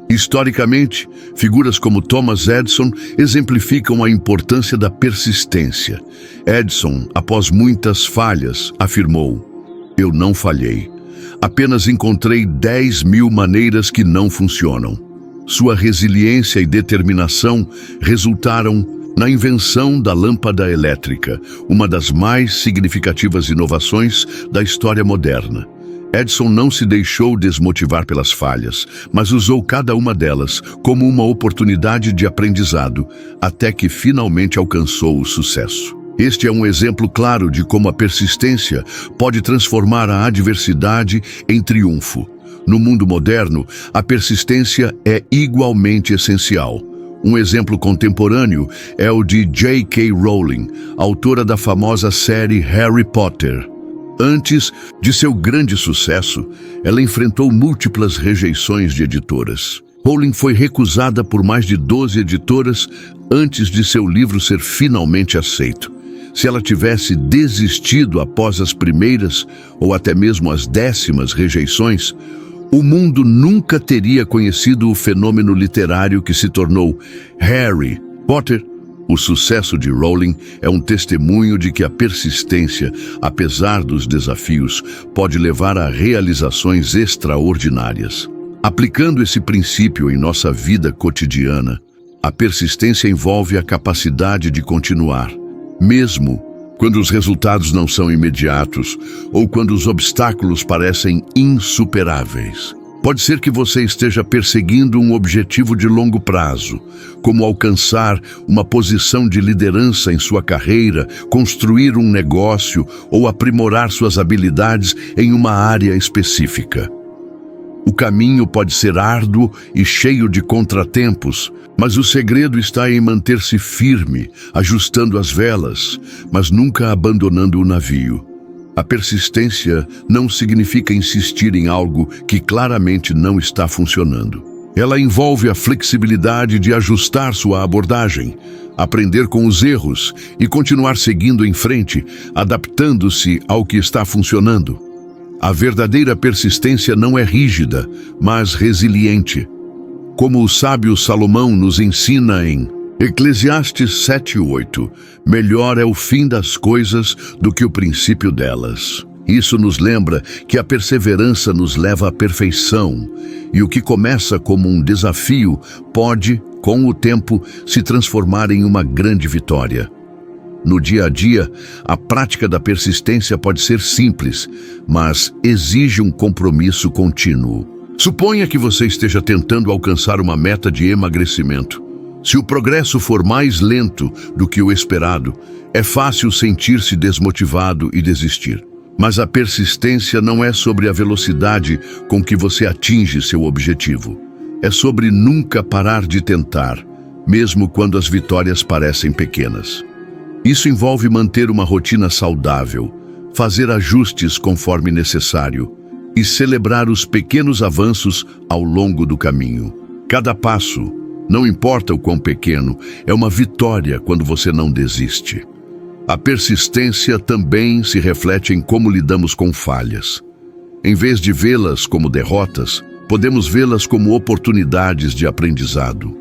Historicamente, figuras como Thomas Edison exemplificam a importância da persistência. Edison, após muitas falhas, afirmou: "Eu não falhei. Apenas encontrei 10.000 maneiras que não funcionam." Sua resiliência e determinação resultaram na invenção da lâmpada elétrica, uma das mais significativas inovações da história moderna. Edison não se deixou desmotivar pelas falhas, mas usou cada uma delas como uma oportunidade de aprendizado, até que finalmente alcançou o sucesso. Este é um exemplo claro de como a persistência pode transformar a adversidade em triunfo. No mundo moderno, a persistência é igualmente essencial. Um exemplo contemporâneo é o de J.K. Rowling, autora da famosa série Harry Potter. Antes de seu grande sucesso, ela enfrentou múltiplas rejeições de editoras. Rowling foi recusada por mais de 12 editoras antes de seu livro ser finalmente aceito. Se ela tivesse desistido após as primeiras ou até mesmo as 10º rejeições, o mundo nunca teria conhecido o fenômeno literário que se tornou Harry Potter. O sucesso de Rowling é um testemunho de que a persistência, apesar dos desafios, pode levar a realizações extraordinárias. Aplicando esse princípio em nossa vida cotidiana, a persistência envolve a capacidade de continuar, mesmo quando os resultados não são imediatos ou quando os obstáculos parecem insuperáveis. Pode ser que você esteja perseguindo um objetivo de longo prazo, como alcançar uma posição de liderança em sua carreira, construir um negócio ou aprimorar suas habilidades em uma área específica. O caminho pode ser árduo e cheio de contratempos, mas o segredo está em manter-se firme, ajustando as velas, mas nunca abandonando o navio. A persistência não significa insistir em algo que claramente não está funcionando. Ela envolve a flexibilidade de ajustar sua abordagem, aprender com os erros e continuar seguindo em frente, adaptando-se ao que está funcionando. A verdadeira persistência não é rígida, mas resiliente. Como o sábio Salomão nos ensina em Eclesiastes 7:8, melhor é o fim das coisas do que o princípio delas. Isso nos lembra que a perseverança nos leva à perfeição, e o que começa como um desafio pode, com o tempo, se transformar em uma grande vitória. No dia a dia, a prática da persistência pode ser simples, mas exige um compromisso contínuo. Suponha que você esteja tentando alcançar uma meta de emagrecimento. Se o progresso for mais lento do que o esperado, é fácil sentir-se desmotivado e desistir. Mas a persistência não é sobre a velocidade com que você atinge seu objetivo. É sobre nunca parar de tentar, mesmo quando as vitórias parecem pequenas. Isso envolve manter uma rotina saudável, fazer ajustes conforme necessário e celebrar os pequenos avanços ao longo do caminho. Cada passo, não importa o quão pequeno, é uma vitória quando você não desiste. A persistência também se reflete em como lidamos com falhas. Em vez de vê-las como derrotas, podemos vê-las como oportunidades de aprendizado.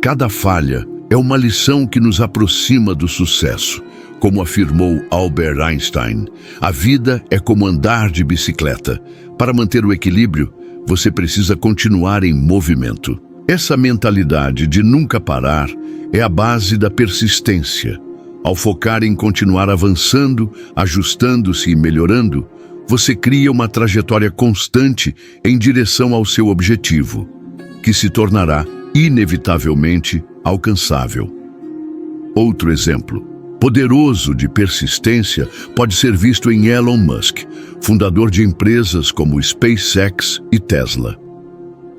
Cada falha é uma lição que nos aproxima do sucesso. Como afirmou Albert Einstein, a vida é como andar de bicicleta. Para manter o equilíbrio, você precisa continuar em movimento. Essa mentalidade de nunca parar é a base da persistência. Ao focar em continuar avançando, ajustando-se e melhorando, você cria uma trajetória constante em direção ao seu objetivo, que se tornará inevitavelmente alcançável. Outro exemplo poderoso de persistência pode ser visto em Elon Musk, fundador de empresas como SpaceX e Tesla.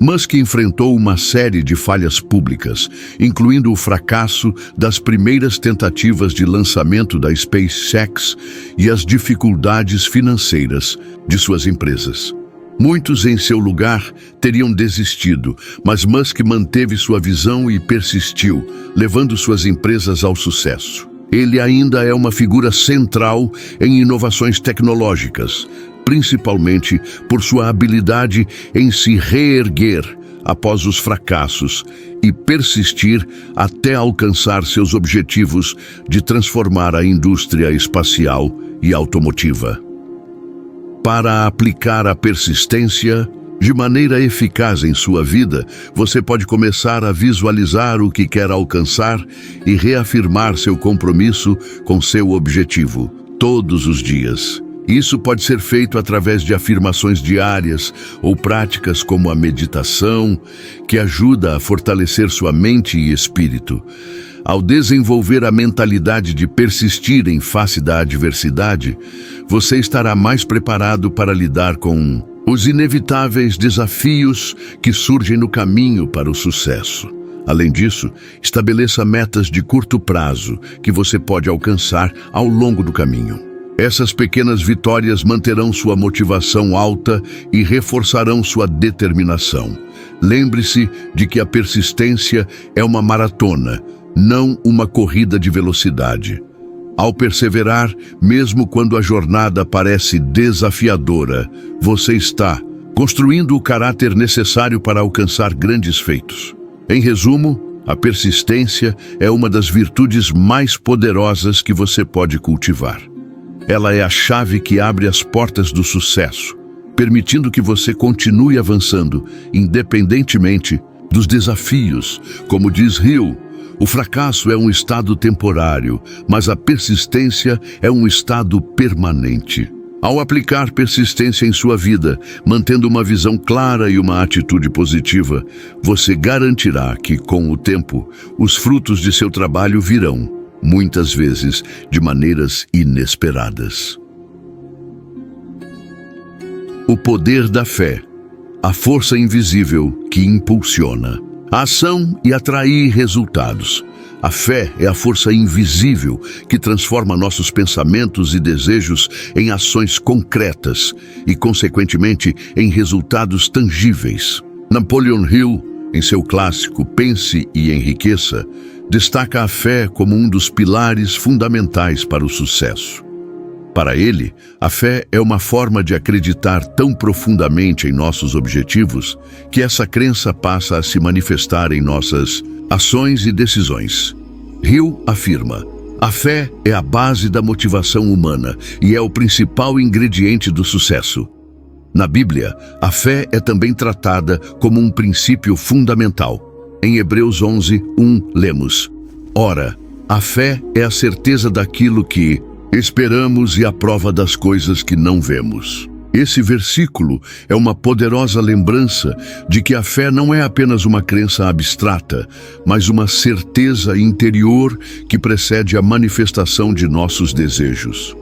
Musk enfrentou uma série de falhas públicas, incluindo o fracasso das primeiras tentativas de lançamento da SpaceX e as dificuldades financeiras de suas empresas. Muitos em seu lugar teriam desistido, mas Musk manteve sua visão e persistiu, levando suas empresas ao sucesso. Ele ainda é uma figura central em inovações tecnológicas, principalmente por sua habilidade em se reerguer após os fracassos e persistir até alcançar seus objetivos de transformar a indústria espacial e automotiva. Para aplicar a persistência de maneira eficaz em sua vida, você pode começar a visualizar o que quer alcançar e reafirmar seu compromisso com seu objetivo todos os dias. Isso pode ser feito através de afirmações diárias ou práticas como a meditação, que ajuda a fortalecer sua mente e espírito. Ao desenvolver a mentalidade de persistir em face da adversidade, você estará mais preparado para lidar com os inevitáveis desafios que surgem no caminho para o sucesso. Além disso, estabeleça metas de curto prazo que você pode alcançar ao longo do caminho. Essas pequenas vitórias manterão sua motivação alta e reforçarão sua determinação. Lembre-se de que a persistência é uma maratona, não uma corrida de velocidade. Ao perseverar, mesmo quando a jornada parece desafiadora, você está construindo o caráter necessário para alcançar grandes feitos. Em resumo, a persistência é uma das virtudes mais poderosas que você pode cultivar. Ela é a chave que abre as portas do sucesso, permitindo que você continue avançando, independentemente dos desafios. Como diz Hill, o fracasso é um estado temporário, mas a persistência é um estado permanente. Ao aplicar persistência em sua vida, mantendo uma visão clara e uma atitude positiva, você garantirá que, com o tempo, os frutos de seu trabalho virão, muitas vezes de maneiras inesperadas. O poder da fé, a força invisível que impulsiona a ação e atrair resultados. A fé é a força invisível que transforma nossos pensamentos e desejos em ações concretas e, consequentemente, em resultados tangíveis. Napoleon Hill, em seu clássico Pense e Enriqueça, destaca a fé como um dos pilares fundamentais para o sucesso. Para ele, a fé é uma forma de acreditar tão profundamente em nossos objetivos que essa crença passa a se manifestar em nossas ações e decisões. Hill afirma: a fé é a base da motivação humana e é o principal ingrediente do sucesso. Na Bíblia, a fé é também tratada como um princípio fundamental. Em Hebreus 11:1, lemos: ora, a fé é a certeza daquilo que esperamos e a prova das coisas que não vemos. Esse versículo é uma poderosa lembrança de que a fé não é apenas uma crença abstrata, mas uma certeza interior que precede a manifestação de nossos desejos.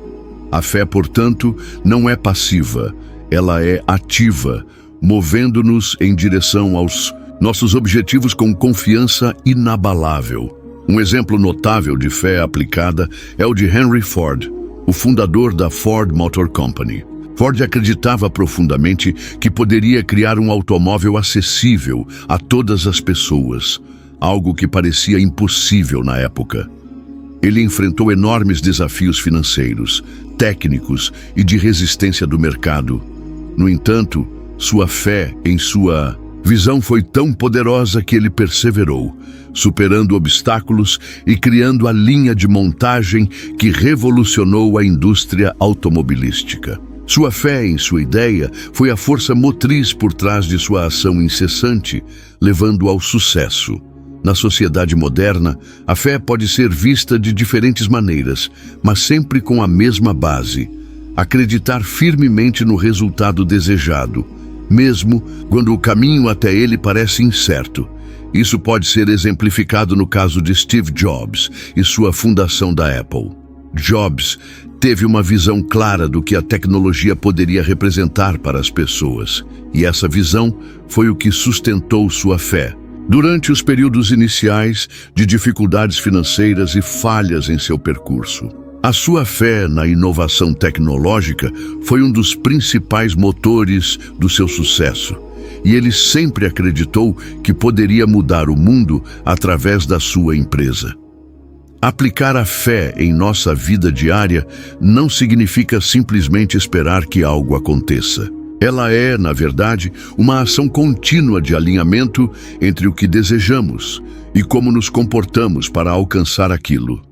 A fé, portanto, não é passiva, ela é ativa, movendo-nos em direção aos nossos objetivos com confiança inabalável. Um exemplo notável de fé aplicada é o de Henry Ford, o fundador da Ford Motor Company. Ford acreditava profundamente que poderia criar um automóvel acessível a todas as pessoas, algo que parecia impossível na época. Ele enfrentou enormes desafios financeiros, técnicos e de resistência do mercado. No entanto, sua fé em sua visão foi tão poderosa que ele perseverou, superando obstáculos e criando a linha de montagem que revolucionou a indústria automobilística. Sua fé em sua ideia foi a força motriz por trás de sua ação incessante, levando ao sucesso. Na sociedade moderna, a fé pode ser vista de diferentes maneiras, mas sempre com a mesma base: acreditar firmemente no resultado desejado, mesmo quando o caminho até ele parece incerto. Isso pode ser exemplificado no caso de Steve Jobs e sua fundação da Apple. Jobs teve uma visão clara do que a tecnologia poderia representar para as pessoas, e essa visão foi o que sustentou sua fé. Durante os períodos iniciais de dificuldades financeiras e falhas em seu percurso, a sua fé na inovação tecnológica foi um dos principais motores do seu sucesso. E ele sempre acreditou que poderia mudar o mundo através da sua empresa. Aplicar a fé em nossa vida diária não significa simplesmente esperar que algo aconteça. Ela é, na verdade, uma ação contínua de alinhamento entre o que desejamos e como nos comportamos para alcançar aquilo.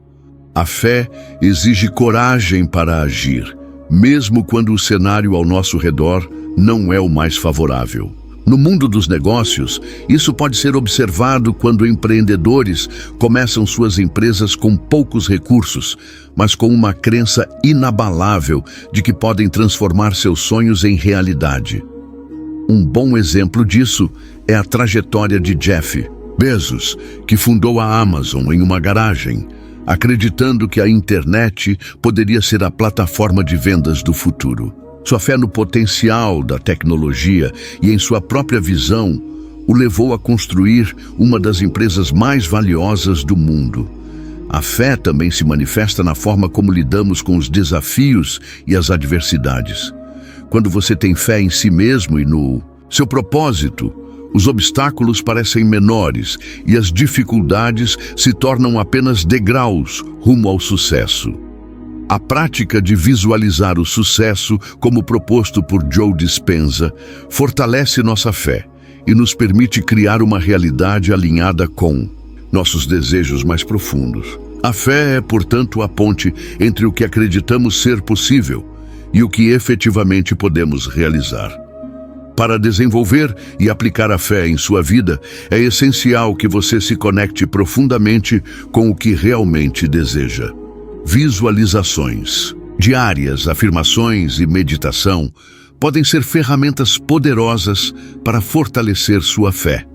A fé exige coragem para agir, mesmo quando o cenário ao nosso redor não é o mais favorável. No mundo dos negócios, isso pode ser observado quando empreendedores começam suas empresas com poucos recursos, mas com uma crença inabalável de que podem transformar seus sonhos em realidade. Um bom exemplo disso é a trajetória de Jeff Bezos, que fundou a Amazon em uma garagem, acreditando que a internet poderia ser a plataforma de vendas do futuro. Sua fé no potencial da tecnologia e em sua própria visão o levou a construir uma das empresas mais valiosas do mundo. A fé também se manifesta na forma como lidamos com os desafios e as adversidades. Quando você tem fé em si mesmo e no seu propósito, os obstáculos parecem menores e as dificuldades se tornam apenas degraus rumo ao sucesso. A prática de visualizar o sucesso, como proposto por Joe Dispenza, fortalece nossa fé e nos permite criar uma realidade alinhada com nossos desejos mais profundos. A fé é, portanto, a ponte entre o que acreditamos ser possível e o que efetivamente podemos realizar. Para desenvolver e aplicar a fé em sua vida, é essencial que você se conecte profundamente com o que realmente deseja. Visualizações diárias, afirmações e meditação podem ser ferramentas poderosas para fortalecer sua fé.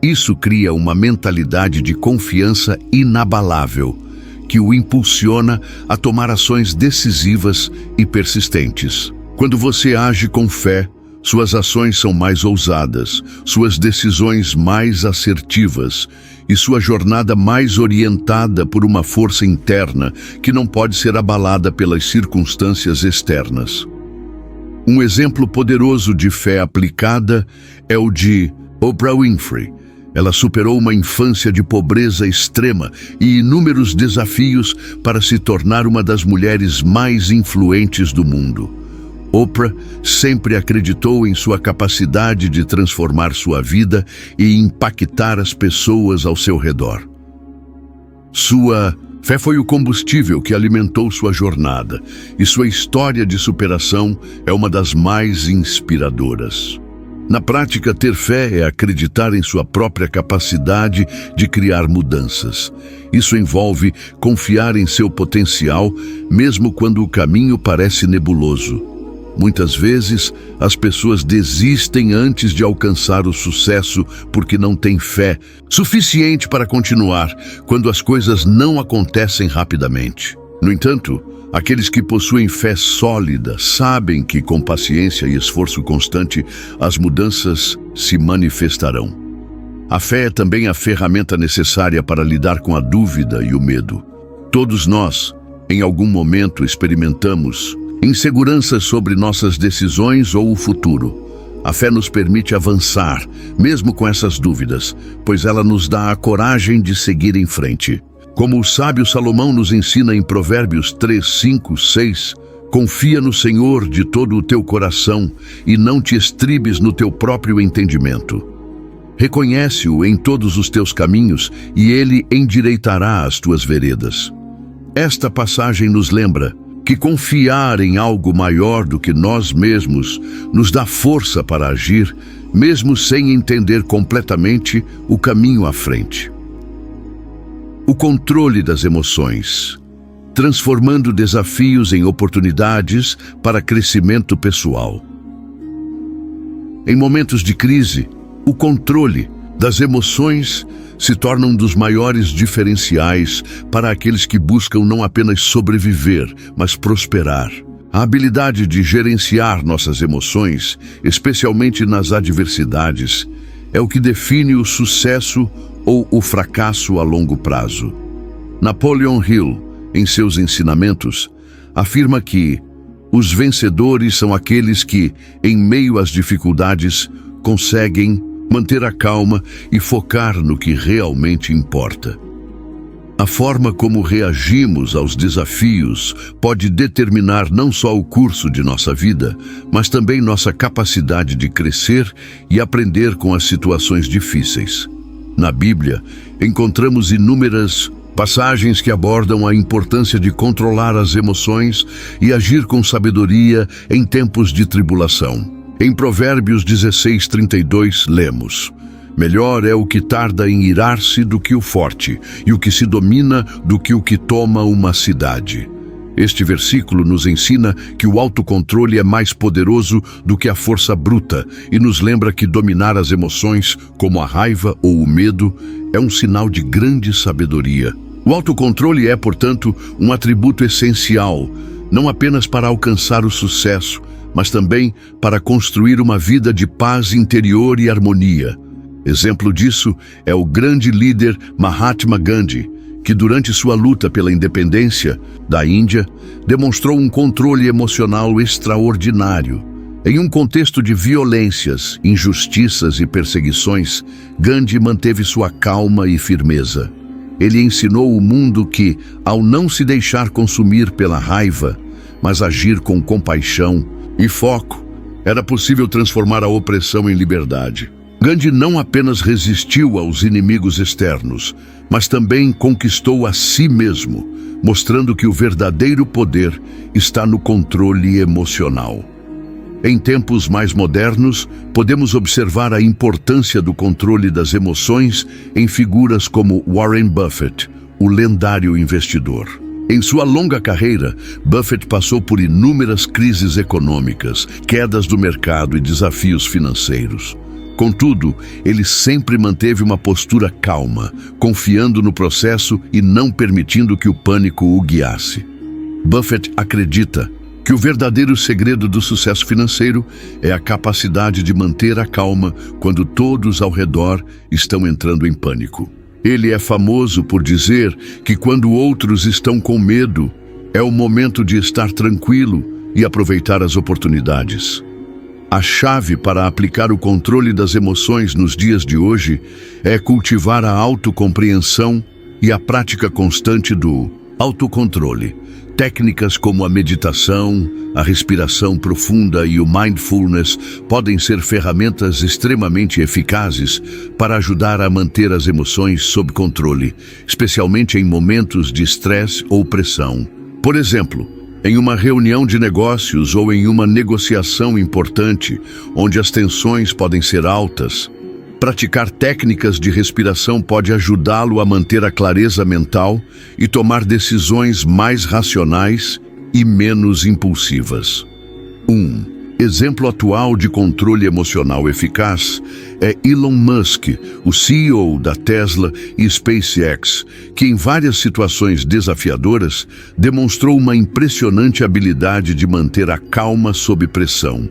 Isso cria uma mentalidade de confiança inabalável, que o impulsiona a tomar ações decisivas e persistentes. Quando você age com fé, suas ações são mais ousadas, suas decisões mais assertivas e sua jornada mais orientada por uma força interna que não pode ser abalada pelas circunstâncias externas. Um exemplo poderoso de fé aplicada é o de Oprah Winfrey. Ela superou uma infância de pobreza extrema e inúmeros desafios para se tornar uma das mulheres mais influentes do mundo. Oprah sempre acreditou em sua capacidade de transformar sua vida e impactar as pessoas ao seu redor. Sua fé foi o combustível que alimentou sua jornada, e sua história de superação é uma das mais inspiradoras. Na prática, ter fé é acreditar em sua própria capacidade de criar mudanças. Isso envolve confiar em seu potencial, mesmo quando o caminho parece nebuloso. Muitas vezes, as pessoas desistem antes de alcançar o sucesso porque não têm fé suficiente para continuar quando as coisas não acontecem rapidamente. No entanto, aqueles que possuem fé sólida sabem que, com paciência e esforço constante, as mudanças se manifestarão. A fé é também a ferramenta necessária para lidar com a dúvida e o medo. Todos nós, em algum momento, experimentamos inseguranças sobre nossas decisões ou o futuro. A fé nos permite avançar, mesmo com essas dúvidas, pois ela nos dá a coragem de seguir em frente. Como o sábio Salomão nos ensina em Provérbios 3, 5, 6, confia no Senhor de todo o teu coração e não te estribes no teu próprio entendimento. Reconhece-o em todos os teus caminhos e ele endireitará as tuas veredas. Esta passagem nos lembra que confiar em algo maior do que nós mesmos nos dá força para agir, mesmo sem entender completamente o caminho à frente. O controle das emoções, transformando desafios em oportunidades para crescimento pessoal. Em momentos de crise, o controle das emoções se torna um dos maiores diferenciais para aqueles que buscam não apenas sobreviver, mas prosperar. A habilidade de gerenciar nossas emoções, especialmente nas adversidades, é o que define o sucesso ou o fracasso a longo prazo. Napoleon Hill, em seus ensinamentos, afirma que os vencedores são aqueles que, em meio às dificuldades, conseguem manter a calma e focar no que realmente importa. A forma como reagimos aos desafios pode determinar não só o curso de nossa vida, mas também nossa capacidade de crescer e aprender com as situações difíceis. Na Bíblia, encontramos inúmeras passagens que abordam a importância de controlar as emoções e agir com sabedoria em tempos de tribulação. Em Provérbios 16:32, lemos: melhor é o que tarda em irar-se do que o forte, e o que se domina do que o que toma uma cidade. Este versículo nos ensina que o autocontrole é mais poderoso do que a força bruta e nos lembra que dominar as emoções, como a raiva ou o medo, é um sinal de grande sabedoria. O autocontrole é, portanto, um atributo essencial, não apenas para alcançar o sucesso, mas também para construir uma vida de paz interior e harmonia. Exemplo disso é o grande líder Mahatma Gandhi, que durante sua luta pela independência da Índia, demonstrou um controle emocional extraordinário. Em um contexto de violências, injustiças e perseguições, Gandhi manteve sua calma e firmeza. Ele ensinou o mundo que, ao não se deixar consumir pela raiva, mas agir com compaixão e foco, era possível transformar a opressão em liberdade. Gandhi não apenas resistiu aos inimigos externos, mas também conquistou a si mesmo, mostrando que o verdadeiro poder está no controle emocional. Em tempos mais modernos, podemos observar a importância do controle das emoções em figuras como Warren Buffett, o lendário investidor. Em sua longa carreira, Buffett passou por inúmeras crises econômicas, quedas do mercado e desafios financeiros. Contudo, ele sempre manteve uma postura calma, confiando no processo e não permitindo que o pânico o guiasse. Buffett acredita que o verdadeiro segredo do sucesso financeiro é a capacidade de manter a calma quando todos ao redor estão entrando em pânico. Ele é famoso por dizer que quando outros estão com medo, é o momento de estar tranquilo e aproveitar as oportunidades. A chave para aplicar o controle das emoções nos dias de hoje é cultivar a autocompreensão e a prática constante do autocontrole. Técnicas como a meditação, a respiração profunda e o mindfulness podem ser ferramentas extremamente eficazes para ajudar a manter as emoções sob controle, especialmente em momentos de estresse ou pressão. Por exemplo, em uma reunião de negócios ou em uma negociação importante, onde as tensões podem ser altas, praticar técnicas de respiração pode ajudá-lo a manter a clareza mental e tomar decisões mais racionais e menos impulsivas. Exemplo atual de controle emocional eficaz é Elon Musk, o CEO da Tesla e SpaceX, que em várias situações desafiadoras demonstrou uma impressionante habilidade de manter a calma sob pressão.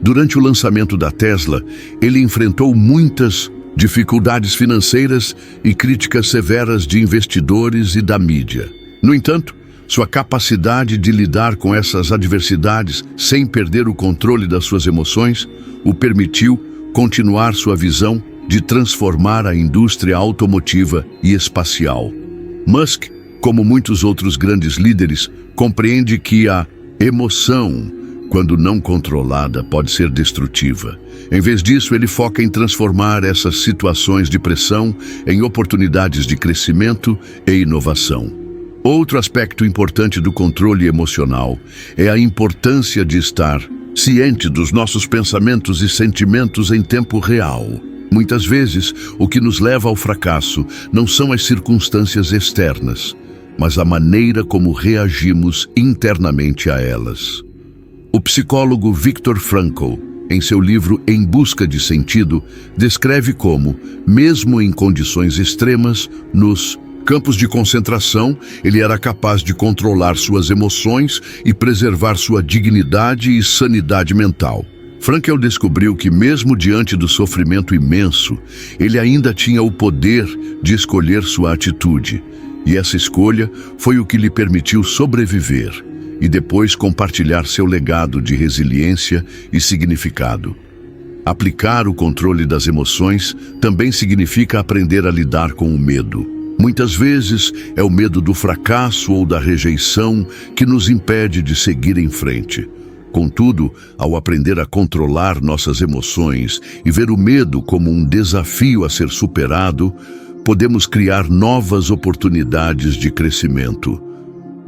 Durante o lançamento da Tesla, ele enfrentou muitas dificuldades financeiras e críticas severas de investidores e da mídia. No entanto, sua capacidade de lidar com essas adversidades sem perder o controle das suas emoções o permitiu continuar sua visão de transformar a indústria automotiva e espacial. Musk, como muitos outros grandes líderes, compreende que a emoção, quando não controlada, pode ser destrutiva. Em vez disso, ele foca em transformar essas situações de pressão em oportunidades de crescimento e inovação. Outro aspecto importante do controle emocional é a importância de estar ciente dos nossos pensamentos e sentimentos em tempo real. Muitas vezes, o que nos leva ao fracasso não são as circunstâncias externas, mas a maneira como reagimos internamente a elas. O psicólogo Viktor Frankl, em seu livro Em Busca de Sentido, descreve como, mesmo em condições extremas, nos campos de concentração, ele era capaz de controlar suas emoções e preservar sua dignidade e sanidade mental. Frankl descobriu que, mesmo diante do sofrimento imenso, ele ainda tinha o poder de escolher sua atitude, e essa escolha foi o que lhe permitiu sobreviver e depois compartilhar seu legado de resiliência e significado. Aplicar o controle das emoções também significa aprender a lidar com o medo. Muitas vezes é o medo do fracasso ou da rejeição que nos impede de seguir em frente. Contudo, ao aprender a controlar nossas emoções e ver o medo como um desafio a ser superado, podemos criar novas oportunidades de crescimento.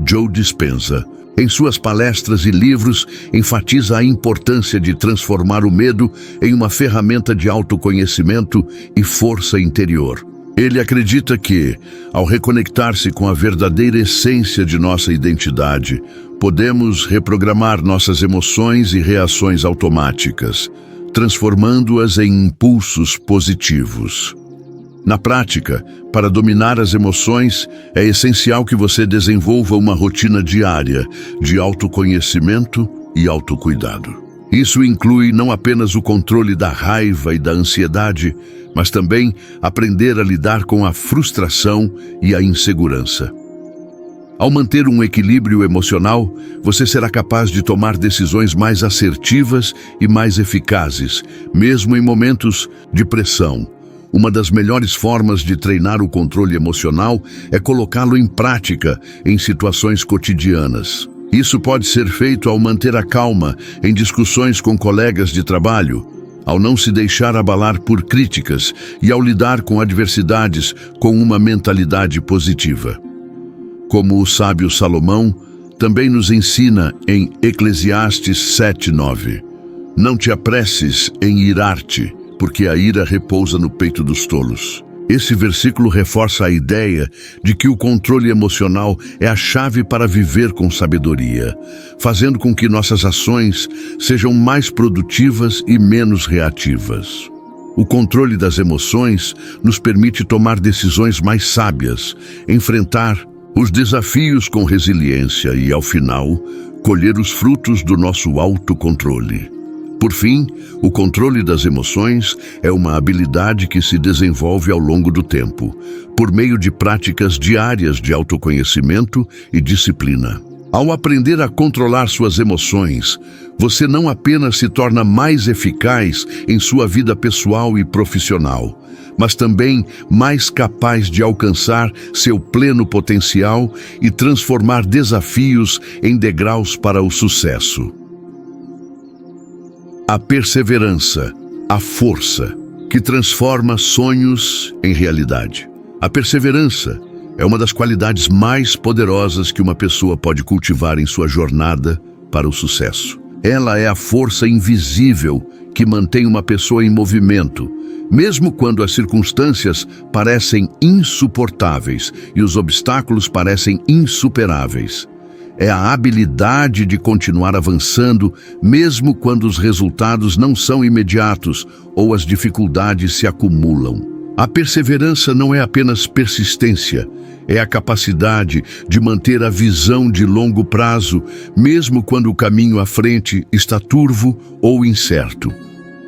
Joe Dispenza, em suas palestras e livros, enfatiza a importância de transformar o medo em uma ferramenta de autoconhecimento e força interior. Ele acredita que, ao reconectar-se com a verdadeira essência de nossa identidade, podemos reprogramar nossas emoções e reações automáticas, transformando-as em impulsos positivos. Na prática, para dominar as emoções, é essencial que você desenvolva uma rotina diária de autoconhecimento e autocuidado. Isso inclui não apenas o controle da raiva e da ansiedade, mas também aprender a lidar com a frustração e a insegurança. Ao manter um equilíbrio emocional, você será capaz de tomar decisões mais assertivas e mais eficazes, mesmo em momentos de pressão. Uma das melhores formas de treinar o controle emocional é colocá-lo em prática em situações cotidianas. Isso pode ser feito ao manter a calma em discussões com colegas de trabalho, ao não se deixar abalar por críticas e ao lidar com adversidades com uma mentalidade positiva. Como o sábio Salomão também nos ensina em Eclesiastes 7:9. Não te apresses em irar-te, porque a ira repousa no peito dos tolos. Esse versículo reforça a ideia de que o controle emocional é a chave para viver com sabedoria, fazendo com que nossas ações sejam mais produtivas e menos reativas. O controle das emoções nos permite tomar decisões mais sábias, enfrentar os desafios com resiliência e, ao final, colher os frutos do nosso autocontrole. Por fim, o controle das emoções é uma habilidade que se desenvolve ao longo do tempo, por meio de práticas diárias de autoconhecimento e disciplina. Ao aprender a controlar suas emoções, você não apenas se torna mais eficaz em sua vida pessoal e profissional, mas também mais capaz de alcançar seu pleno potencial e transformar desafios em degraus para o sucesso. A perseverança, a força, que transforma sonhos em realidade. A perseverança é uma das qualidades mais poderosas que uma pessoa pode cultivar em sua jornada para o sucesso. Ela é a força invisível que mantém uma pessoa em movimento, mesmo quando as circunstâncias parecem insuportáveis e os obstáculos parecem insuperáveis. É a habilidade de continuar avançando, mesmo quando os resultados não são imediatos ou as dificuldades se acumulam. A perseverança não é apenas persistência, é a capacidade de manter a visão de longo prazo, mesmo quando o caminho à frente está turvo ou incerto.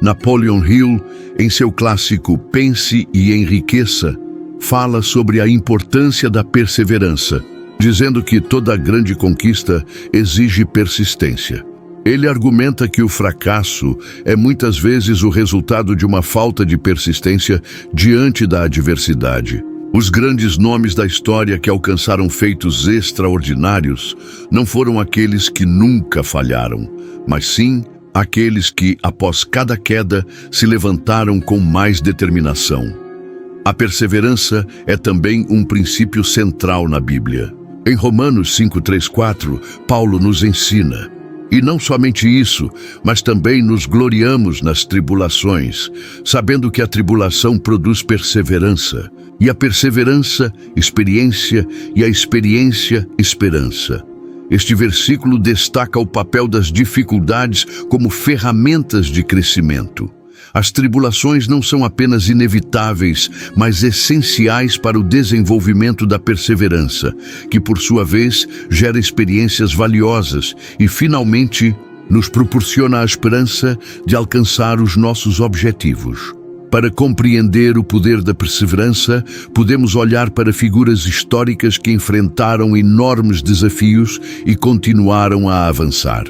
Napoleon Hill, em seu clássico Pense e Enriqueça, fala sobre a importância da perseverança, dizendo que toda grande conquista exige persistência. Ele argumenta que o fracasso é muitas vezes o resultado de uma falta de persistência diante da adversidade. Os grandes nomes da história que alcançaram feitos extraordinários não foram aqueles que nunca falharam, mas sim aqueles que, após cada queda, se levantaram com mais determinação. A perseverança é também um princípio central na Bíblia. Em Romanos 5:3-4, Paulo nos ensina: e não somente isso, mas também nos gloriamos nas tribulações, sabendo que a tribulação produz perseverança, e a perseverança, experiência, e a experiência, esperança. Este versículo destaca o papel das dificuldades como ferramentas de crescimento. As tribulações não são apenas inevitáveis, mas essenciais para o desenvolvimento da perseverança, que por sua vez gera experiências valiosas e finalmente nos proporciona a esperança de alcançar os nossos objetivos. Para compreender o poder da perseverança, podemos olhar para figuras históricas que enfrentaram enormes desafios e continuaram a avançar.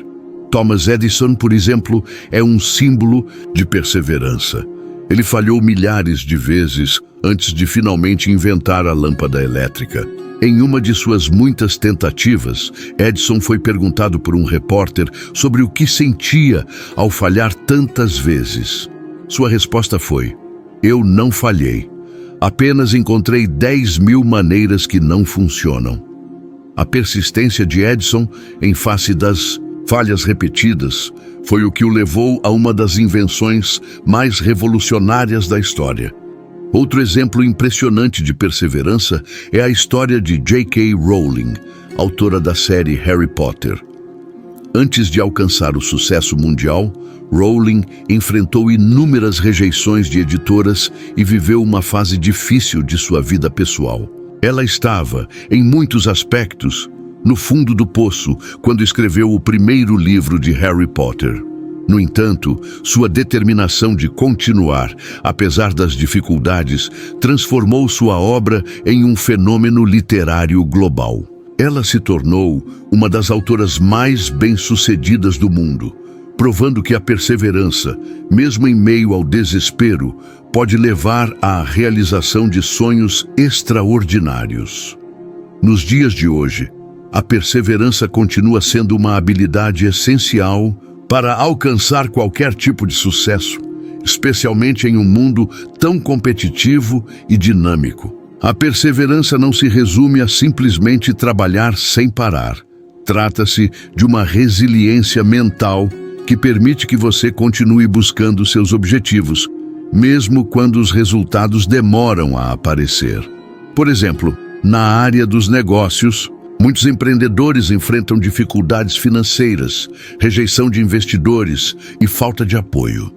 Thomas Edison, por exemplo, é um símbolo de perseverança. Ele falhou milhares de vezes antes de finalmente inventar a lâmpada elétrica. Em uma de suas muitas tentativas, Edison foi perguntado por um repórter sobre o que sentia ao falhar tantas vezes. Sua resposta foi: "Eu não falhei. Apenas encontrei 10.000 maneiras que não funcionam." A persistência de Edison em face das falhas repetidas foi o que o levou a uma das invenções mais revolucionárias da história. Outro exemplo impressionante de perseverança é a história de J.K. Rowling, autora da série Harry Potter. Antes de alcançar o sucesso mundial, Rowling enfrentou inúmeras rejeições de editoras e viveu uma fase difícil de sua vida pessoal. Ela estava, em muitos aspectos, no fundo do poço quando escreveu o primeiro livro de Harry Potter. No entanto, sua determinação de continuar, apesar das dificuldades, transformou sua obra em um fenômeno literário global. Ela se tornou uma das autoras mais bem-sucedidas do mundo, provando que a perseverança, mesmo em meio ao desespero, pode levar à realização de sonhos extraordinários. Nos dias de hoje, a perseverança continua sendo uma habilidade essencial para alcançar qualquer tipo de sucesso, especialmente em um mundo tão competitivo e dinâmico. A perseverança não se resume a simplesmente trabalhar sem parar. Trata-se de uma resiliência mental que permite que você continue buscando seus objetivos, mesmo quando os resultados demoram a aparecer. Por exemplo, na área dos negócios, muitos empreendedores enfrentam dificuldades financeiras, rejeição de investidores e falta de apoio.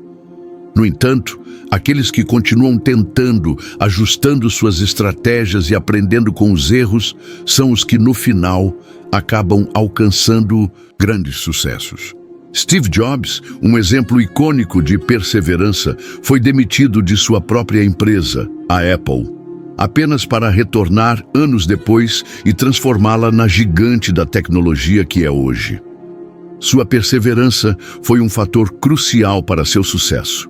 No entanto, aqueles que continuam tentando, ajustando suas estratégias e aprendendo com os erros, são os que, no final, acabam alcançando grandes sucessos. Steve Jobs, um exemplo icônico de perseverança, foi demitido de sua própria empresa, a Apple, apenas para retornar anos depois e transformá-la na gigante da tecnologia que é hoje. Sua perseverança foi um fator crucial para seu sucesso.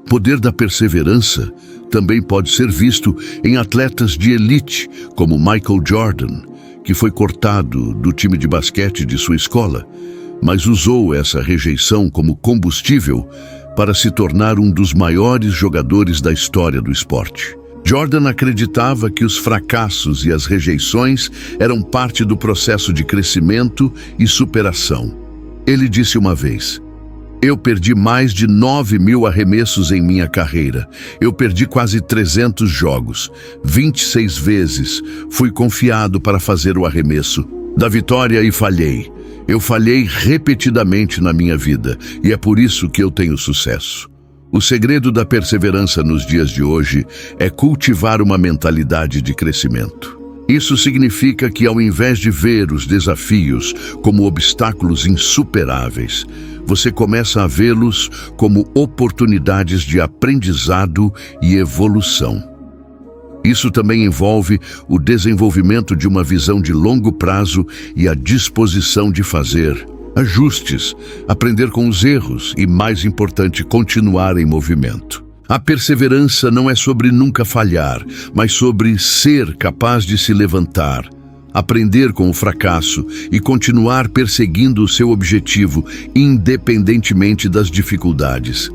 O poder da perseverança também pode ser visto em atletas de elite, como Michael Jordan, que foi cortado do time de basquete de sua escola, mas usou essa rejeição como combustível para se tornar um dos maiores jogadores da história do esporte. Jordan acreditava que os fracassos e as rejeições eram parte do processo de crescimento e superação. Ele disse uma vez: "Eu perdi mais de 9.000 arremessos em minha carreira. Eu perdi quase 300 jogos. 26 vezes fui confiado para fazer o arremesso da vitória e falhei. Eu falhei repetidamente na minha vida e é por isso que eu tenho sucesso." O segredo da perseverança nos dias de hoje é cultivar uma mentalidade de crescimento. Isso significa que, ao invés de ver os desafios como obstáculos insuperáveis, você começa a vê-los como oportunidades de aprendizado e evolução. Isso também envolve o desenvolvimento de uma visão de longo prazo e a disposição de fazer ajustes, aprender com os erros e, mais importante, continuar em movimento. A perseverança não é sobre nunca falhar, mas sobre ser capaz de se levantar, aprender com o fracasso e continuar perseguindo o seu objetivo, independentemente das dificuldades.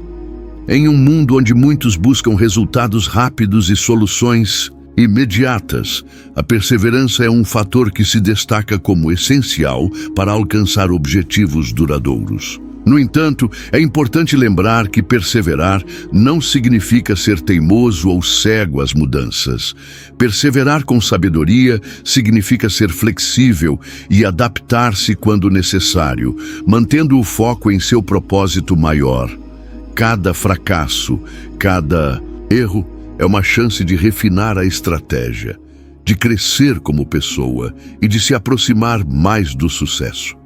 Em um mundo onde muitos buscam resultados rápidos e soluções imediatas, a perseverança é um fator que se destaca como essencial para alcançar objetivos duradouros. No entanto, é importante lembrar que perseverar não significa ser teimoso ou cego às mudanças. Perseverar com sabedoria significa ser flexível e adaptar-se quando necessário, mantendo o foco em seu propósito maior. Cada fracasso, cada erro é uma chance de refinar a estratégia, de crescer como pessoa e de se aproximar mais do sucesso.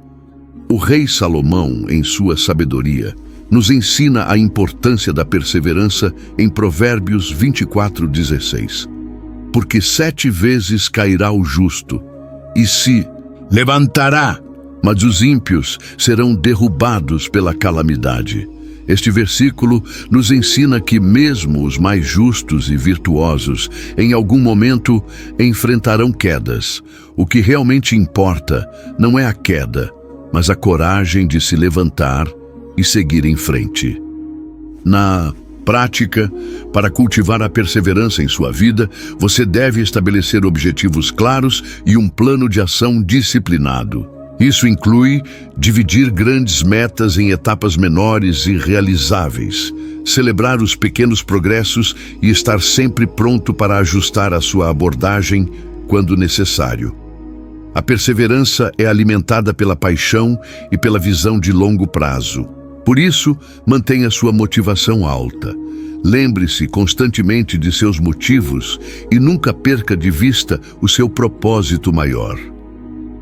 O rei Salomão, em sua sabedoria, nos ensina a importância da perseverança em Provérbios 24:16. Porque 7 vezes cairá o justo, e se levantará, mas os ímpios serão derrubados pela calamidade. Este versículo nos ensina que mesmo os mais justos e virtuosos, em algum momento, enfrentarão quedas. O que realmente importa não é a queda, mas a coragem de se levantar e seguir em frente. Na prática, para cultivar a perseverança em sua vida, você deve estabelecer objetivos claros e um plano de ação disciplinado. Isso inclui dividir grandes metas em etapas menores e realizáveis, celebrar os pequenos progressos e estar sempre pronto para ajustar a sua abordagem quando necessário. A perseverança é alimentada pela paixão e pela visão de longo prazo. Por isso, mantenha sua motivação alta. Lembre-se constantemente de seus motivos e nunca perca de vista o seu propósito maior.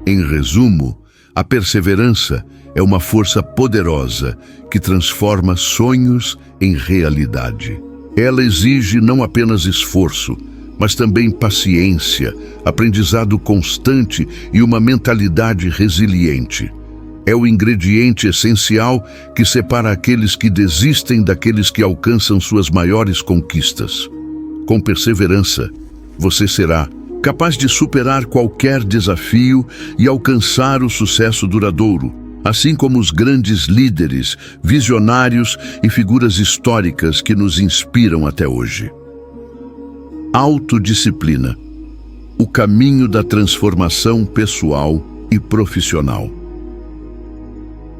Em resumo, a perseverança é uma força poderosa que transforma sonhos em realidade. Ela exige não apenas esforço, mas também paciência, aprendizado constante e uma mentalidade resiliente. É o ingrediente essencial que separa aqueles que desistem daqueles que alcançam suas maiores conquistas. Com perseverança, você será capaz de superar qualquer desafio e alcançar o sucesso duradouro, assim como os grandes líderes, visionários e figuras históricas que nos inspiram até hoje. Autodisciplina, o caminho da transformação pessoal e profissional.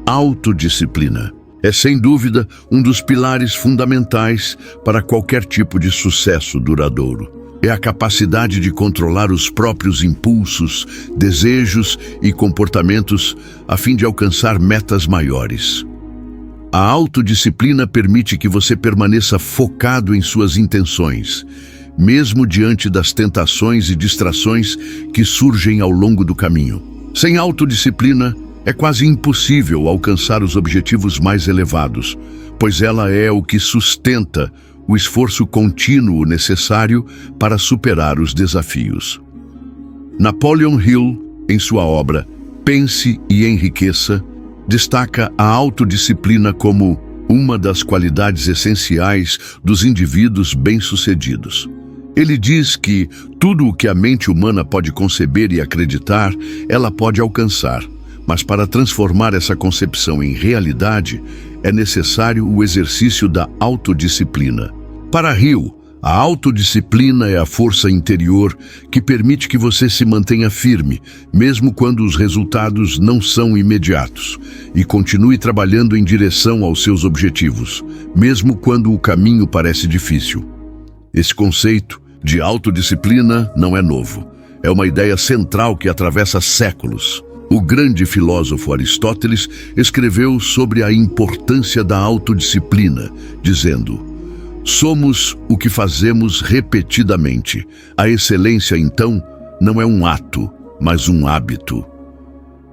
Autodisciplina é, sem dúvida, um dos pilares fundamentais para qualquer tipo de sucesso duradouro. É a capacidade de controlar os próprios impulsos, desejos e comportamentos a fim de alcançar metas maiores. A autodisciplina permite que você permaneça focado em suas intenções, mesmo diante das tentações e distrações que surgem ao longo do caminho. Sem autodisciplina, é quase impossível alcançar os objetivos mais elevados, pois ela é o que sustenta o esforço contínuo necessário para superar os desafios. Napoleon Hill, em sua obra Pense e Enriqueça, destaca a autodisciplina como uma das qualidades essenciais dos indivíduos bem-sucedidos. Ele diz que tudo o que a mente humana pode conceber e acreditar, ela pode alcançar. Mas para transformar essa concepção em realidade, é necessário o exercício da autodisciplina. Para Hill, a autodisciplina é a força interior que permite que você se mantenha firme, mesmo quando os resultados não são imediatos, e continue trabalhando em direção aos seus objetivos, mesmo quando o caminho parece difícil. Esse conceito de autodisciplina não é novo. É uma ideia central que atravessa séculos. O grande filósofo Aristóteles escreveu sobre a importância da autodisciplina, dizendo: somos o que fazemos repetidamente. A excelência, então, não é um ato, mas um hábito.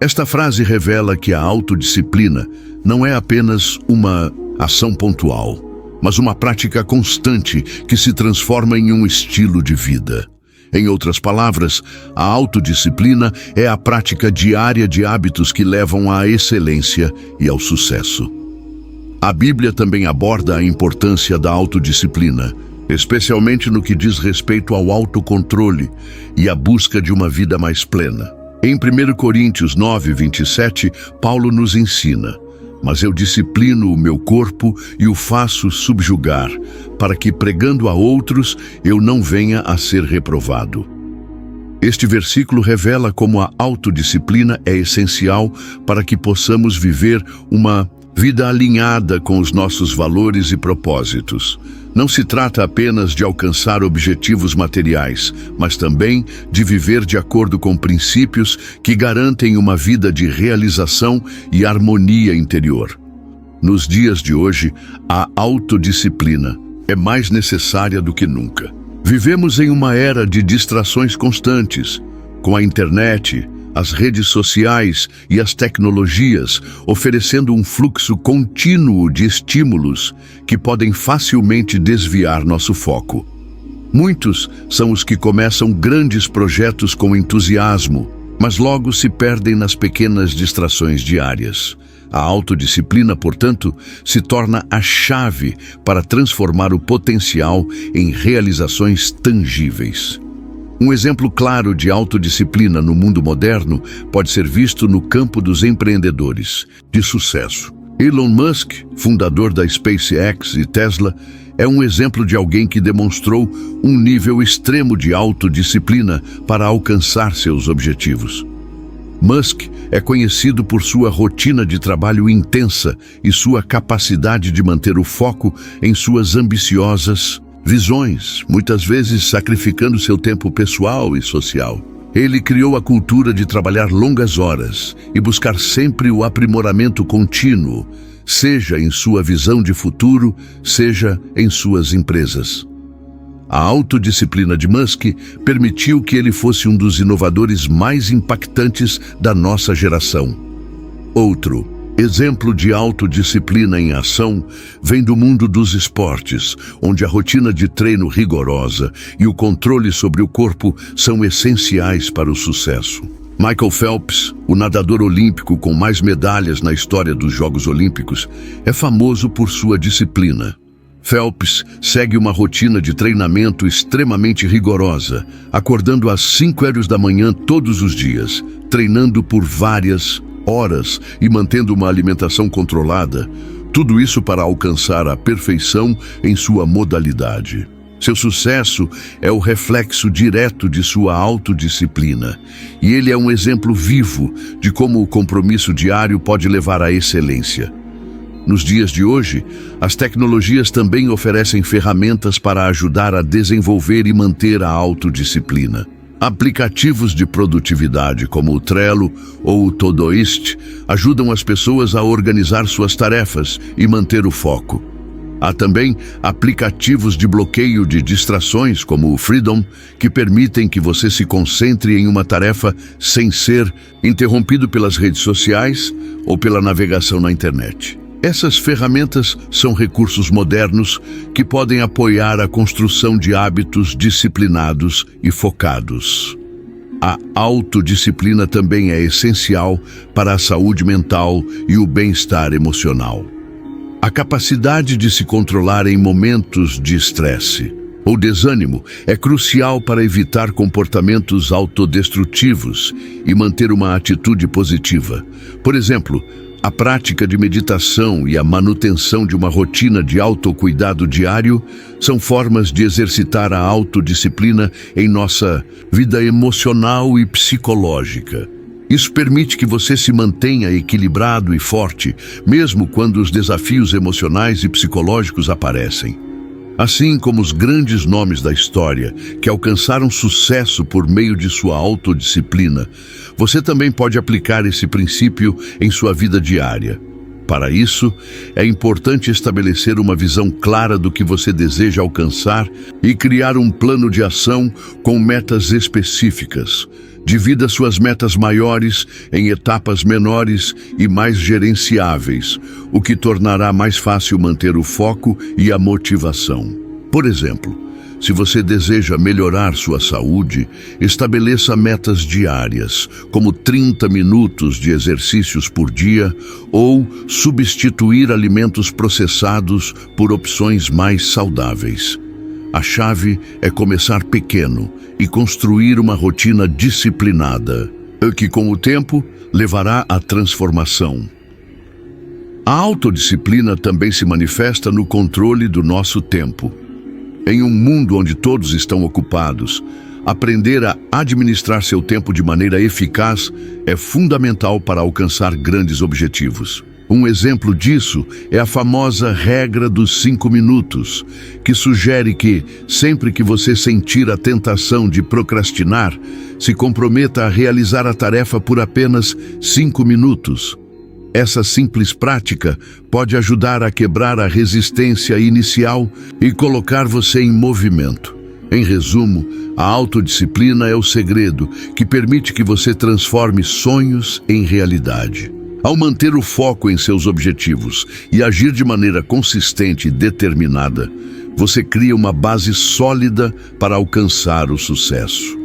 Esta frase revela que a autodisciplina não é apenas uma ação pontual, mas uma prática constante que se transforma em um estilo de vida. Em outras palavras, a autodisciplina é a prática diária de hábitos que levam à excelência e ao sucesso. A Bíblia também aborda a importância da autodisciplina, especialmente no que diz respeito ao autocontrole e à busca de uma vida mais plena. Em 1 Coríntios 9:27, Paulo nos ensina: mas eu disciplino o meu corpo e o faço subjugar, para que, pregando a outros, eu não venha a ser reprovado. Este versículo revela como a autodisciplina é essencial para que possamos viver uma vida alinhada com os nossos valores e propósitos. Não se trata apenas de alcançar objetivos materiais, mas também de viver de acordo com princípios que garantem uma vida de realização e harmonia interior. Nos dias de hoje, a autodisciplina é mais necessária do que nunca. Vivemos em uma era de distrações constantes, com a internet, as redes sociais e as tecnologias oferecendo um fluxo contínuo de estímulos que podem facilmente desviar nosso foco. Muitos são os que começam grandes projetos com entusiasmo, mas logo se perdem nas pequenas distrações diárias. A autodisciplina, portanto, se torna a chave para transformar o potencial em realizações tangíveis. Um exemplo claro de autodisciplina no mundo moderno pode ser visto no campo dos empreendedores de sucesso. Elon Musk, fundador da SpaceX e Tesla, é um exemplo de alguém que demonstrou um nível extremo de autodisciplina para alcançar seus objetivos. Musk é conhecido por sua rotina de trabalho intensa e sua capacidade de manter o foco em suas ambiciosas visões, muitas vezes sacrificando seu tempo pessoal e social. Ele criou a cultura de trabalhar longas horas e buscar sempre o aprimoramento contínuo, seja em sua visão de futuro, seja em suas empresas. A autodisciplina de Musk permitiu que ele fosse um dos inovadores mais impactantes da nossa geração. Outro exemplo de autodisciplina em ação vem do mundo dos esportes, onde a rotina de treino rigorosa e o controle sobre o corpo são essenciais para o sucesso. Michael Phelps, o nadador olímpico com mais medalhas na história dos Jogos Olímpicos, é famoso por sua disciplina. Phelps segue uma rotina de treinamento extremamente rigorosa, acordando às 5 da manhã todos os dias, treinando por várias horas e mantendo uma alimentação controlada, tudo isso para alcançar a perfeição em sua modalidade. Seu sucesso é o reflexo direto de sua autodisciplina, e ele é um exemplo vivo de como o compromisso diário pode levar à excelência. Nos dias de hoje, as tecnologias também oferecem ferramentas para ajudar a desenvolver e manter a autodisciplina. Aplicativos de produtividade como o Trello ou o Todoist ajudam as pessoas a organizar suas tarefas e manter o foco. Há também aplicativos de bloqueio de distrações como o Freedom, que permitem que você se concentre em uma tarefa sem ser interrompido pelas redes sociais ou pela navegação na internet. Essas ferramentas são recursos modernos que podem apoiar a construção de hábitos disciplinados e focados. A autodisciplina também é essencial para a saúde mental e o bem-estar emocional. A capacidade de se controlar em momentos de estresse ou desânimo é crucial para evitar comportamentos autodestrutivos e manter uma atitude positiva. Por exemplo, a prática de meditação e a manutenção de uma rotina de autocuidado diário são formas de exercitar a autodisciplina em nossa vida emocional e psicológica. Isso permite que você se mantenha equilibrado e forte, mesmo quando os desafios emocionais e psicológicos aparecem. Assim como os grandes nomes da história que alcançaram sucesso por meio de sua autodisciplina, você também pode aplicar esse princípio em sua vida diária. Para isso, é importante estabelecer uma visão clara do que você deseja alcançar e criar um plano de ação com metas específicas. Divida suas metas maiores em etapas menores e mais gerenciáveis, o que tornará mais fácil manter o foco e a motivação. Por exemplo, se você deseja melhorar sua saúde, estabeleça metas diárias, como 30 minutos de exercícios por dia ou substituir alimentos processados por opções mais saudáveis. A chave é começar pequeno e construir uma rotina disciplinada, que com o tempo levará à transformação. A autodisciplina também se manifesta no controle do nosso tempo. Em um mundo onde todos estão ocupados, aprender a administrar seu tempo de maneira eficaz é fundamental para alcançar grandes objetivos. Um exemplo disso é a famosa regra dos 5 minutos, que sugere que, sempre que você sentir a tentação de procrastinar, se comprometa a realizar a tarefa por apenas 5 minutos. Essa simples prática pode ajudar a quebrar a resistência inicial e colocar você em movimento. Em resumo, a autodisciplina é o segredo que permite que você transforme sonhos em realidade. Ao manter o foco em seus objetivos e agir de maneira consistente e determinada, você cria uma base sólida para alcançar o sucesso.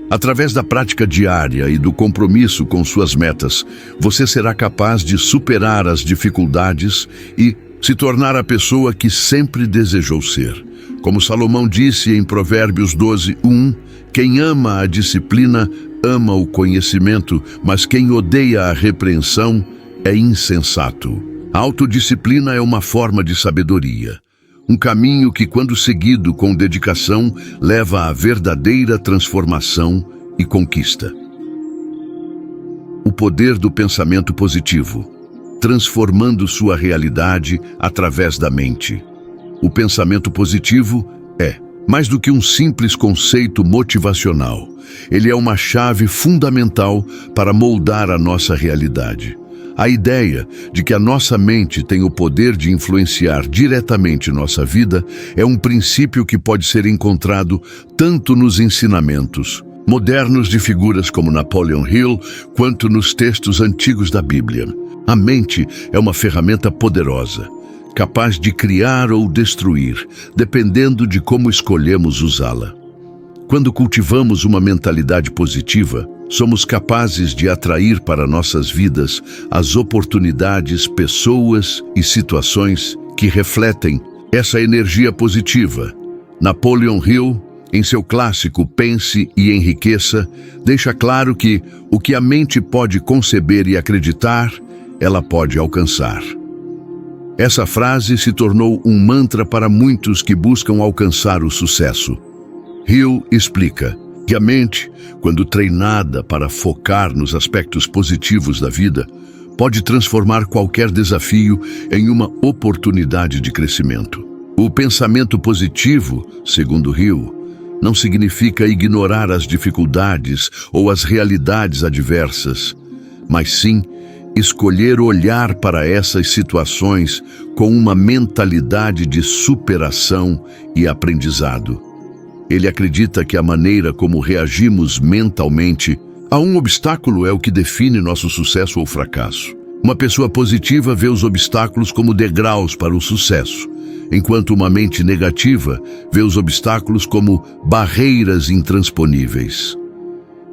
Através da prática diária e do compromisso com suas metas, você será capaz de superar as dificuldades e se tornar a pessoa que sempre desejou ser. Como Salomão disse em Provérbios 12:1, quem ama a disciplina ama o conhecimento, mas quem odeia a repreensão é insensato. A autodisciplina é uma forma de sabedoria. Um caminho que, quando seguido com dedicação, leva à verdadeira transformação e conquista. O poder do pensamento positivo, transformando sua realidade através da mente. O pensamento positivo é mais do que um simples conceito motivacional. Ele é uma chave fundamental para moldar a nossa realidade. A ideia de que a nossa mente tem o poder de influenciar diretamente nossa vida é um princípio que pode ser encontrado tanto nos ensinamentos modernos de figuras como Napoleon Hill, quanto nos textos antigos da Bíblia. A mente é uma ferramenta poderosa, capaz de criar ou destruir, dependendo de como escolhemos usá-la. Quando cultivamos uma mentalidade positiva, somos capazes de atrair para nossas vidas as oportunidades, pessoas e situações que refletem essa energia positiva. Napoleon Hill, em seu clássico Pense e Enriqueça, deixa claro que o que a mente pode conceber e acreditar, ela pode alcançar. Essa frase se tornou um mantra para muitos que buscam alcançar o sucesso. Hill explica que a mente, quando treinada para focar nos aspectos positivos da vida, pode transformar qualquer desafio em uma oportunidade de crescimento. O pensamento positivo, segundo Hill, não significa ignorar as dificuldades ou as realidades adversas, mas sim escolher olhar para essas situações com uma mentalidade de superação e aprendizado. Ele acredita que a maneira como reagimos mentalmente a um obstáculo é o que define nosso sucesso ou fracasso. Uma pessoa positiva vê os obstáculos como degraus para o sucesso, enquanto uma mente negativa vê os obstáculos como barreiras intransponíveis.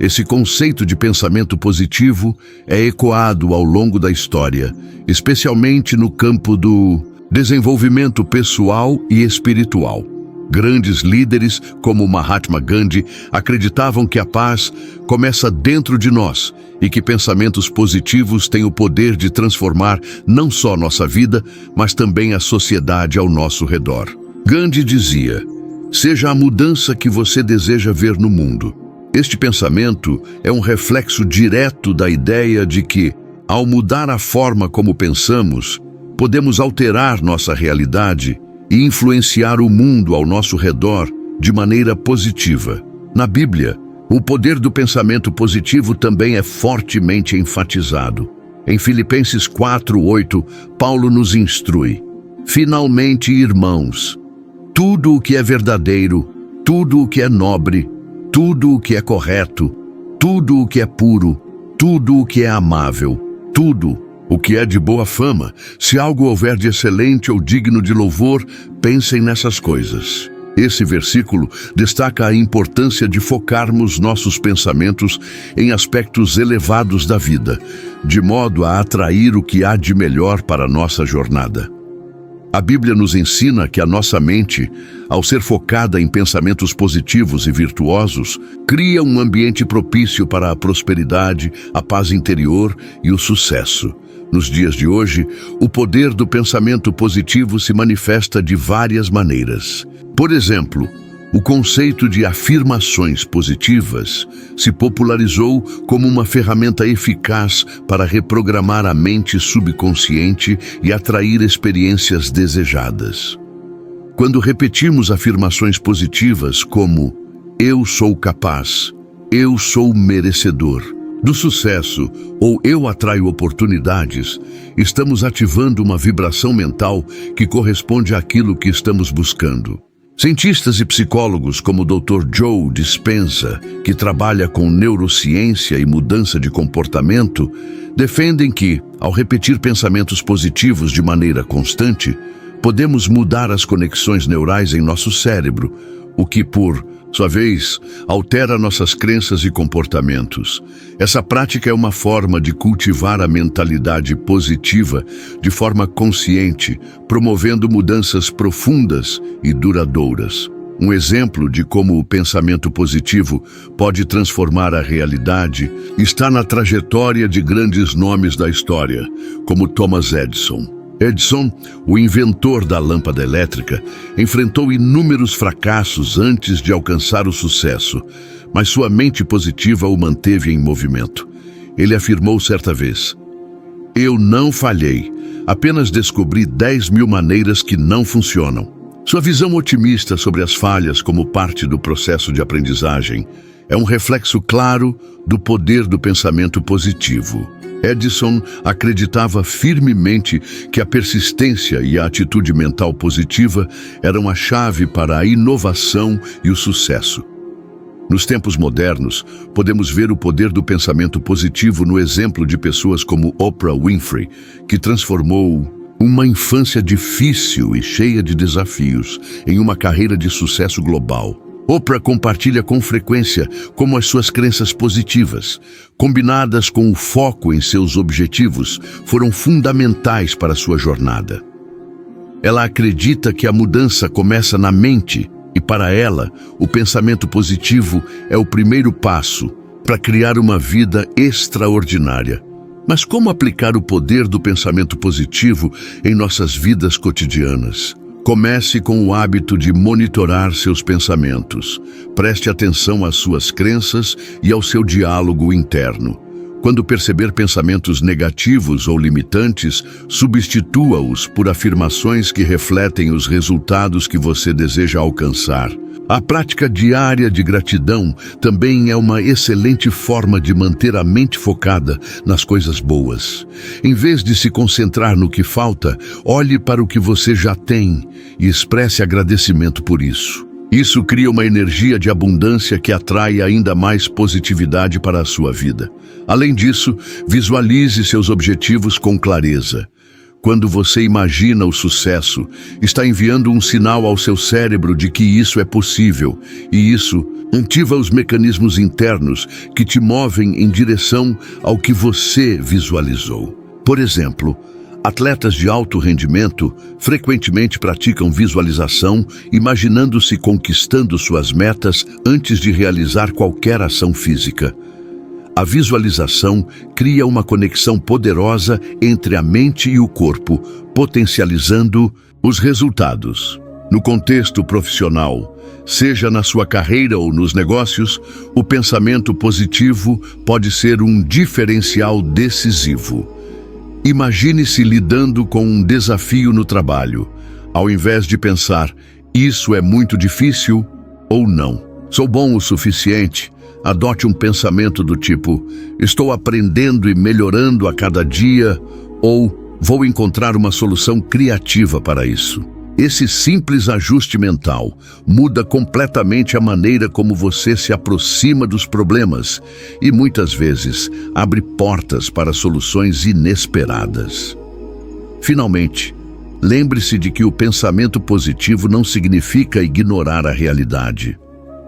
Esse conceito de pensamento positivo é ecoado ao longo da história, especialmente no campo do desenvolvimento pessoal e espiritual. Grandes líderes, como Mahatma Gandhi, acreditavam que a paz começa dentro de nós e que pensamentos positivos têm o poder de transformar não só nossa vida, mas também a sociedade ao nosso redor. Gandhi dizia: seja a mudança que você deseja ver no mundo. Este pensamento é um reflexo direto da ideia de que, ao mudar a forma como pensamos, podemos alterar nossa realidade e influenciar o mundo ao nosso redor de maneira positiva. Na Bíblia, o poder do pensamento positivo também é fortemente enfatizado. Em Filipenses 4:8, Paulo nos instrui: finalmente, irmãos, tudo o que é verdadeiro, tudo o que é nobre, tudo o que é correto, tudo o que é puro, tudo o que é amável, tudo o que é de boa fama, se algo houver de excelente ou digno de louvor, pensem nessas coisas. Esse versículo destaca a importância de focarmos nossos pensamentos em aspectos elevados da vida, de modo a atrair o que há de melhor para a nossa jornada. A Bíblia nos ensina que a nossa mente, ao ser focada em pensamentos positivos e virtuosos, cria um ambiente propício para a prosperidade, a paz interior e o sucesso. Nos dias de hoje, o poder do pensamento positivo se manifesta de várias maneiras. Por exemplo, o conceito de afirmações positivas se popularizou como uma ferramenta eficaz para reprogramar a mente subconsciente e atrair experiências desejadas. Quando repetimos afirmações positivas como "eu sou capaz", "eu sou merecedor do sucesso" ou "eu atraio oportunidades", estamos ativando uma vibração mental que corresponde àquilo que estamos buscando. Cientistas e psicólogos como o Dr. Joe Dispenza, que trabalha com neurociência e mudança de comportamento, defendem que, ao repetir pensamentos positivos de maneira constante, podemos mudar as conexões neurais em nosso cérebro, o que, por sua vez, altera nossas crenças e comportamentos. Essa prática é uma forma de cultivar a mentalidade positiva de forma consciente, promovendo mudanças profundas e duradouras. Um exemplo de como o pensamento positivo pode transformar a realidade está na trajetória de grandes nomes da história, como Thomas Edison. Edison, o inventor da lâmpada elétrica, enfrentou inúmeros fracassos antes de alcançar o sucesso, mas sua mente positiva o manteve em movimento. Ele afirmou certa vez: "Eu não falhei, apenas descobri 10.000 maneiras que não funcionam." Sua visão otimista sobre as falhas como parte do processo de aprendizagem é um reflexo claro do poder do pensamento positivo. Edison acreditava firmemente que a persistência e a atitude mental positiva eram a chave para a inovação e o sucesso. Nos tempos modernos, podemos ver o poder do pensamento positivo no exemplo de pessoas como Oprah Winfrey, que transformou uma infância difícil e cheia de desafios em uma carreira de sucesso global. Oprah compartilha com frequência como as suas crenças positivas, combinadas com o foco em seus objetivos, foram fundamentais para sua jornada. Ela acredita que a mudança começa na mente e, para ela, o pensamento positivo é o primeiro passo para criar uma vida extraordinária. Mas como aplicar o poder do pensamento positivo em nossas vidas cotidianas? Comece com o hábito de monitorar seus pensamentos. Preste atenção às suas crenças e ao seu diálogo interno. Quando perceber pensamentos negativos ou limitantes, substitua-os por afirmações que refletem os resultados que você deseja alcançar. A prática diária de gratidão também é uma excelente forma de manter a mente focada nas coisas boas. Em vez de se concentrar no que falta, olhe para o que você já tem e expresse agradecimento por isso. Isso cria uma energia de abundância que atrai ainda mais positividade para a sua vida. Além disso, visualize seus objetivos com clareza. Quando você imagina o sucesso, está enviando um sinal ao seu cérebro de que isso é possível, e isso ativa os mecanismos internos que te movem em direção ao que você visualizou. Por exemplo, atletas de alto rendimento frequentemente praticam visualização, imaginando-se conquistando suas metas antes de realizar qualquer ação física. A visualização cria uma conexão poderosa entre a mente e o corpo, potencializando os resultados. No contexto profissional, seja na sua carreira ou nos negócios, o pensamento positivo pode ser um diferencial decisivo. Imagine-se lidando com um desafio no trabalho. Ao invés de pensar, isso é muito difícil ou não, sou bom o suficiente, adote um pensamento do tipo, estou aprendendo e melhorando a cada dia, ou vou encontrar uma solução criativa para isso. Esse simples ajuste mental muda completamente a maneira como você se aproxima dos problemas e muitas vezes abre portas para soluções inesperadas. Finalmente, lembre-se de que o pensamento positivo não significa ignorar a realidade.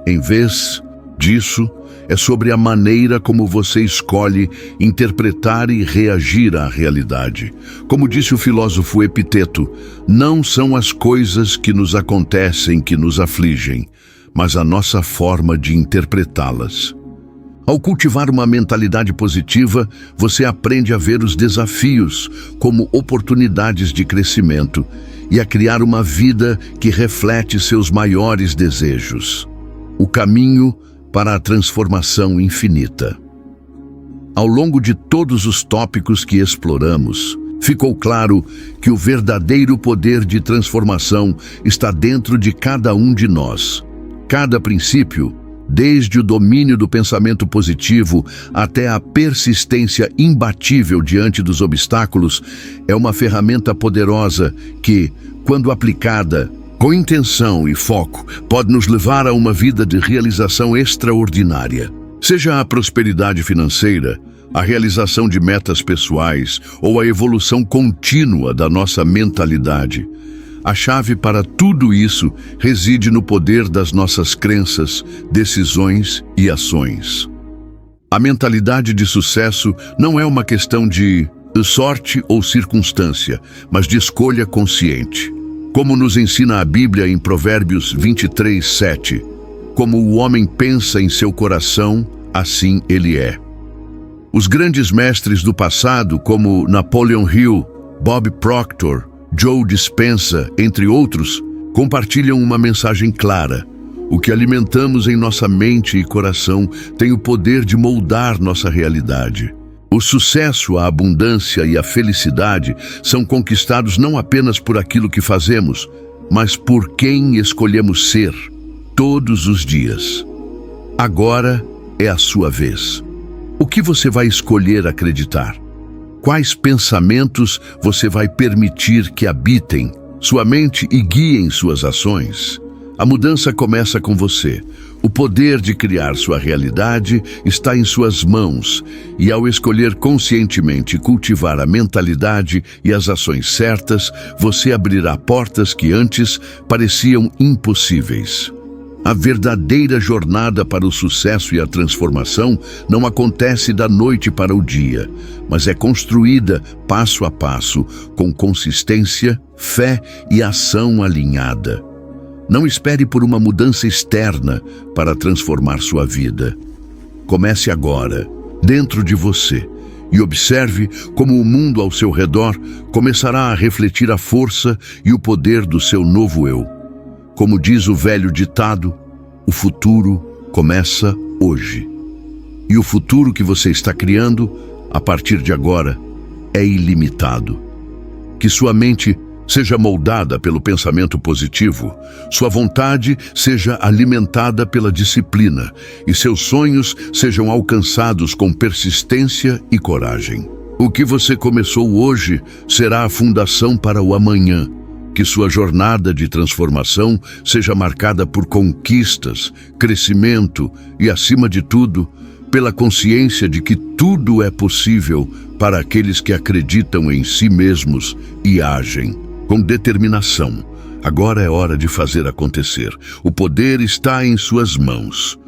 Em vez disso, é sobre a maneira como você escolhe interpretar e reagir à realidade. Como disse o filósofo Epiteto, não são as coisas que nos acontecem que nos afligem, mas a nossa forma de interpretá-las. Ao cultivar uma mentalidade positiva, você aprende a ver os desafios como oportunidades de crescimento e a criar uma vida que reflete seus maiores desejos. O caminho para a transformação infinita. Ao longo de todos os tópicos que exploramos, ficou claro que o verdadeiro poder de transformação está dentro de cada um de nós. Cada princípio, desde o domínio do pensamento positivo até a persistência imbatível diante dos obstáculos, é uma ferramenta poderosa que, quando aplicada com intenção e foco, pode nos levar a uma vida de realização extraordinária. Seja a prosperidade financeira, a realização de metas pessoais ou a evolução contínua da nossa mentalidade, A chave para tudo isso reside no poder das nossas crenças, decisões e ações. A mentalidade de sucesso não é uma questão de sorte ou circunstância, mas de escolha consciente. Como nos ensina a Bíblia em Provérbios 23:7, como o homem pensa em seu coração, assim ele é. Os grandes mestres do passado, como Napoleon Hill, Bob Proctor, Joe Dispenza, entre outros, compartilham uma mensagem clara. O que alimentamos em nossa mente e coração tem o poder de moldar nossa realidade. O sucesso, a abundância e a felicidade são conquistados não apenas por aquilo que fazemos, mas por quem escolhemos ser, todos os dias. Agora é a sua vez. O que você vai escolher acreditar? Quais pensamentos você vai permitir que habitem sua mente e guiem suas ações? A mudança começa com você. O poder de criar sua realidade está em suas mãos, e ao escolher conscientemente cultivar a mentalidade e as ações certas, você abrirá portas que antes pareciam impossíveis. A verdadeira jornada para o sucesso e a transformação não acontece da noite para o dia, mas é construída passo a passo, com consistência, fé e ação alinhada. Não espere por uma mudança externa para transformar sua vida. Comece agora, dentro de você, e observe como o mundo ao seu redor começará a refletir a força e o poder do seu novo eu. Como diz o velho ditado, o futuro começa hoje. E o futuro que você está criando, a partir de agora, é ilimitado. Que sua mente seja moldada pelo pensamento positivo, sua vontade seja alimentada pela disciplina e seus sonhos sejam alcançados com persistência e coragem. O que você começou hoje será a fundação para o amanhã. Que sua jornada de transformação seja marcada por conquistas, crescimento e, acima de tudo, pela consciência de que tudo é possível para aqueles que acreditam em si mesmos e agem com determinação. Agora é hora de fazer acontecer. O poder está em suas mãos.